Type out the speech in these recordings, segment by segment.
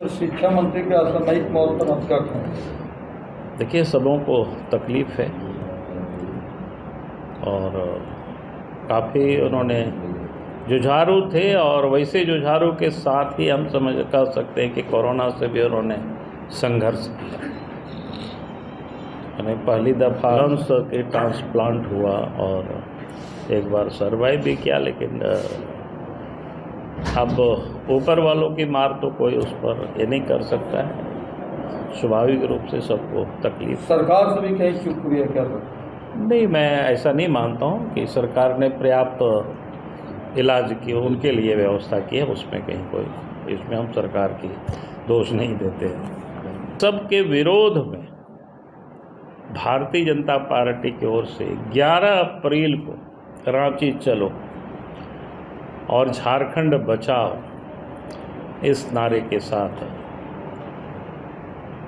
तो शिक्षा मंत्री के असामयिक मौत पर आपका कहना? देखिए, सबों को तकलीफ़ है और काफ़ी उन्होंने जुझारू थे और वैसे जुझारू के साथ ही हम समझ कर सकते हैं कि कोरोना से भी उन्होंने संघर्ष किया। यानी पहली दफ़ा लंग्स के ट्रांसप्लांट हुआ और एक बार सर्वाइव भी किया, लेकिन अब ऊपर वालों की मार तो कोई उस पर ये नहीं कर सकता है। स्वाभाविक रूप से सबको तकलीफ। सरकार से भी कहीं चूक हुई है क्या सर? नहीं, मैं ऐसा नहीं मानता हूँ कि सरकार ने पर्याप्त इलाज की उनके लिए व्यवस्था की है, उसमें कहीं कोई, इसमें हम सरकार की दोष नहीं देते हैं। सबके विरोध में भारतीय जनता पार्टी की ओर से 11 अप्रैल को रांची चलो और झारखंड बचाओ इस नारे के साथ,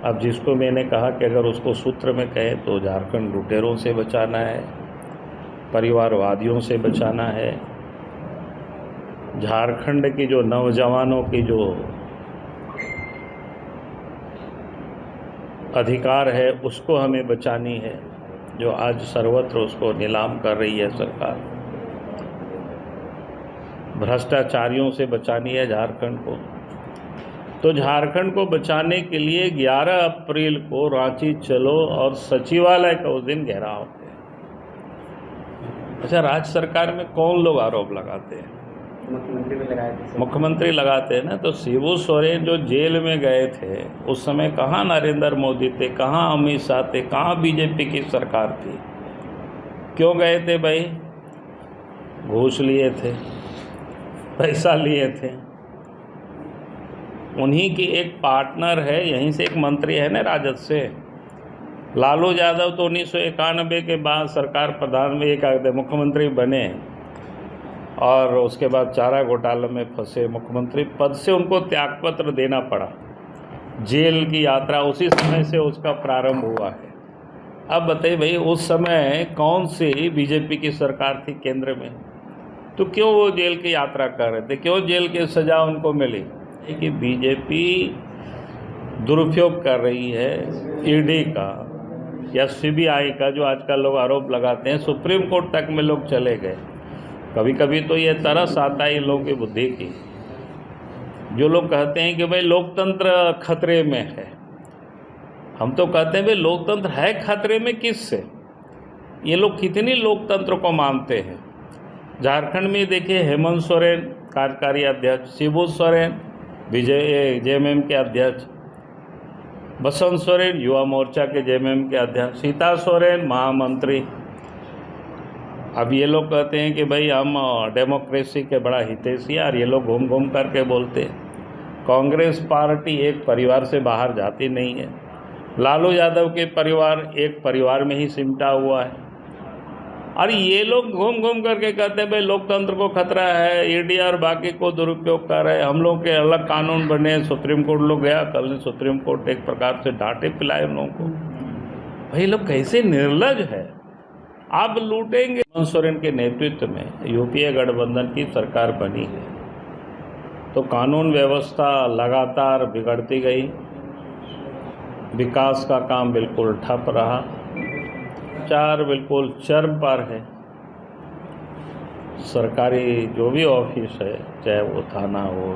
अब जिसको मैंने कहा कि अगर उसको सूत्र में कहें तो झारखंड लुटेरों से बचाना है, परिवारवादियों से बचाना है, झारखंड की जो नौजवानों की जो अधिकार है उसको हमें बचानी है, जो आज सर्वत्र उसको नीलाम कर रही है सरकार। भ्रष्टाचारियों से बचानी है झारखंड को। तो झारखंड को बचाने के लिए 11 अप्रैल को रांची चलो और सचिवालय का उस दिन घेराव है। अच्छा, राज्य सरकार में कौन लोग आरोप लगाते हैं? मुख्यमंत्री भी लगाए थे। मुख्यमंत्री लगाते हैं ना। तो शिबू सोरेन जो जेल में गए थे उस समय कहाँ नरेंद्र मोदी थे, कहाँ अमित शाह थे, कहाँ बीजेपी की सरकार थी? क्यों गए थे भाई? घूस लिए थे, पैसा लिए थे। उन्हीं की एक पार्टनर है, यहीं से एक मंत्री है ना राजद से, लालू यादव। तो 1991 के बाद सरकार प्रधान में एक मुख्यमंत्री बने और उसके बाद चारा घोटाले में फंसे, मुख्यमंत्री पद से उनको त्यागपत्र देना पड़ा। जेल की यात्रा उसी समय से उसका प्रारंभ हुआ है। अब बताइए भाई, उस समय कौन सी बीजेपी की सरकार थी केंद्र में? तो क्यों वो जेल की यात्रा कर रहे थे? क्यों जेल की सज़ा उनको मिली? कि बीजेपी दुरुपयोग कर रही है ईडी का या सीबीआई का, जो आजकल लोग आरोप लगाते हैं। सुप्रीम कोर्ट तक में लोग चले गए। कभी कभी तो ये तरस आता है इन लोगों की बुद्धि की, जो लोग कहते हैं कि भाई लोकतंत्र खतरे में है। हम तो कहते हैं भाई लोकतंत्र है खतरे में किससे? ये लोग कितनी लोकतंत्र को मानते हैं? झारखंड में देखिए, हेमंत सोरेन कार्यकारी अध्यक्ष, शिबू सोरेन जेएमएम के अध्यक्ष, बसंत सोरेन युवा मोर्चा के जेएमएम के अध्यक्ष, सीता सोरेन महामंत्री। अब ये लोग कहते हैं कि भाई हम डेमोक्रेसी के बड़ा हितैषी, और ये लोग घूम घूम करके बोलते हैं कांग्रेस पार्टी एक परिवार से बाहर जाती नहीं है। लालू यादव के परिवार एक परिवार में ही सिमटा हुआ है, और ये लोग घूम घूम करके कहते हैं भाई लोकतंत्र को खतरा है, ईडी और बाकी को दुरुपयोग कर रहे हैं, हम लोग के अलग कानून बने। सुप्रीम कोर्ट लोग गया कल, सुप्रीम कोर्ट एक प्रकार से डांटे पिलाए उन लोगों को। भाई लोग कैसे निर्लज है। आप लूटेंगे। हेमंत सोरेन के नेतृत्व में यूपीए गठबंधन की सरकार बनी है, तो कानून व्यवस्था लगातार बिगड़ती गई, विकास का काम बिल्कुल ठप रहा, चार बिल्कुल चरम पर है। सरकारी जो भी ऑफिस है, चाहे वो थाना हो,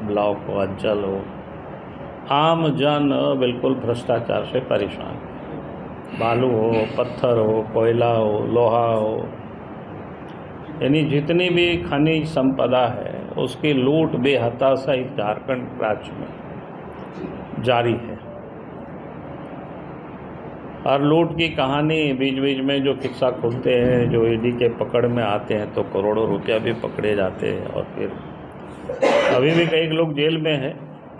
ब्लॉक हो, अंचल हो, आम जन बिल्कुल भ्रष्टाचार से परेशान है। बालू हो, पत्थर हो, कोयला हो, लोहा हो, यानी जितनी भी खनिज संपदा है उसकी लूट बेहताशा इस झारखंड राज्य में जारी है। और लूट की कहानी बीच बीच में जो किस्सा खुलते हैं, जो ईडी के पकड़ में आते हैं तो करोड़ों रुपया भी पकड़े जाते हैं। और फिर अभी भी कई लोग जेल में हैं,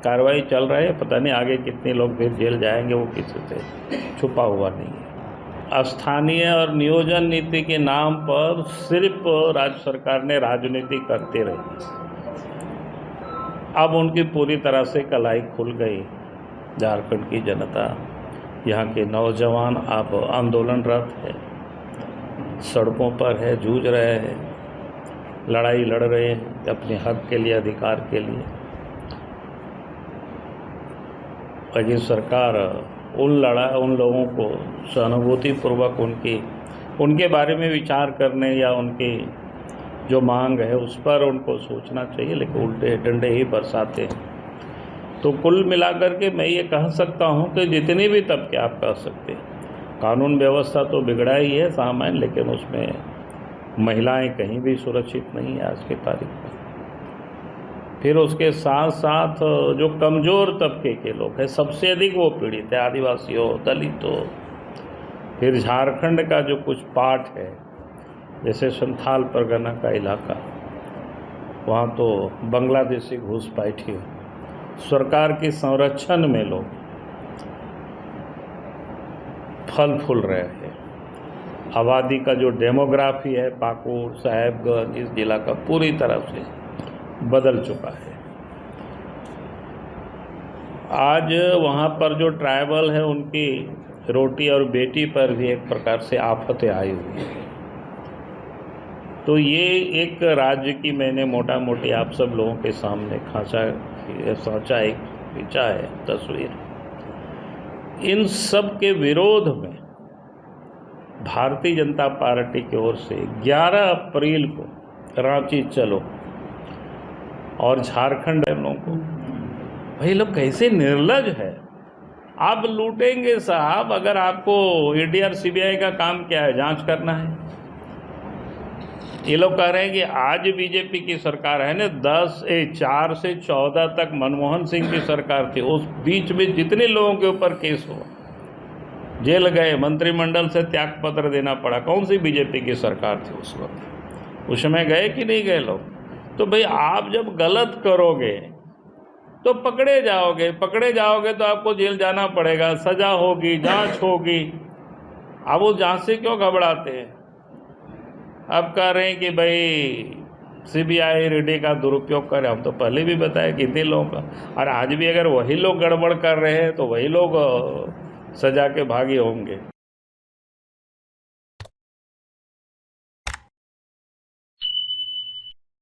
कार्रवाई चल रही है, पता नहीं आगे कितने लोग फिर जेल जाएंगे, वो किसी से छुपा हुआ नहीं है। स्थानीय और नियोजन नीति के नाम पर सिर्फ राज्य सरकार ने राजनीति करते रही। अब उनकी पूरी तरह से कलाई खुल गई। झारखंड की जनता, यहाँ के नौजवान अब आंदोलनरत है, सड़कों पर है, जूझ रहे हैं, लड़ाई लड़ रहे हैं अपने हक के लिए, अधिकार के लिए। कि सरकार उन लोगों को सहानुभूतिपूर्वक उनके बारे में विचार करने या उनकी जो मांग है उस पर उनको सोचना चाहिए, लेकिन उल्टे डंडे ही बरसाते हैं। तो कुल मिलाकर के मैं ये कह सकता हूँ कि जितने भी तबके आप कह सकते हैं, कानून व्यवस्था तो बिगड़ा ही है सामान्य, लेकिन उसमें महिलाएं कहीं भी सुरक्षित नहीं है आज की तारीख में। फिर उसके साथ साथ जो कमज़ोर तबके के लोग हैं, सबसे अधिक वो पीड़ित है, आदिवासी हो, दलित हो। फिर झारखंड का जो कुछ पार्ट है, जैसे संथाल परगना का इलाका, वहाँ तो बांग्लादेशी घुसपैठी हो, सरकार के संरक्षण में लोग फल फूल रहे हैं। आबादी का जो डेमोग्राफी है पाकुड़, साहेबगंज, इस जिला का पूरी तरह से बदल चुका है। आज वहाँ पर जो ट्राइबल है उनकी रोटी और बेटी पर भी एक प्रकार से आफतें आई हुई है। तो ये एक राज्य की मैंने मोटा मोटी आप सब लोगों के सामने सोचा एक खींचा है तस्वीर। इन सब के विरोध में भारतीय जनता पार्टी की ओर से 11 अप्रैल को रांची चलो और झारखंड लोगों को, भाई लोग कैसे निर्लज है। आप लूटेंगे साहब, अगर आपको ईडी और सीबीआई का काम क्या है, जांच करना है। ये लोग कह रहे हैं कि आज बीजेपी की सरकार है ना, 4 से 14 तक मनमोहन सिंह की सरकार थी, उस बीच में जितने लोगों के ऊपर केस हुआ, जेल गए, मंत्रिमंडल से त्यागपत्र देना पड़ा, कौन सी बीजेपी की सरकार थी उस वक्त? उस समय गए कि नहीं गए लोग? तो भाई आप जब गलत करोगे तो पकड़े जाओगे तो आपको जेल जाना पड़ेगा, सजा होगी, जांच होगी। अब वो जांच से क्यों घबराते हैं? अब कह रहे हैं कि भाई सीबीआई ईडी का दुरुपयोग करे। हम तो पहले भी बताया कितने लोगों का, और आज भी अगर वही लोग गड़बड़ कर रहे हैं तो वही लोग सजा के भागी होंगे।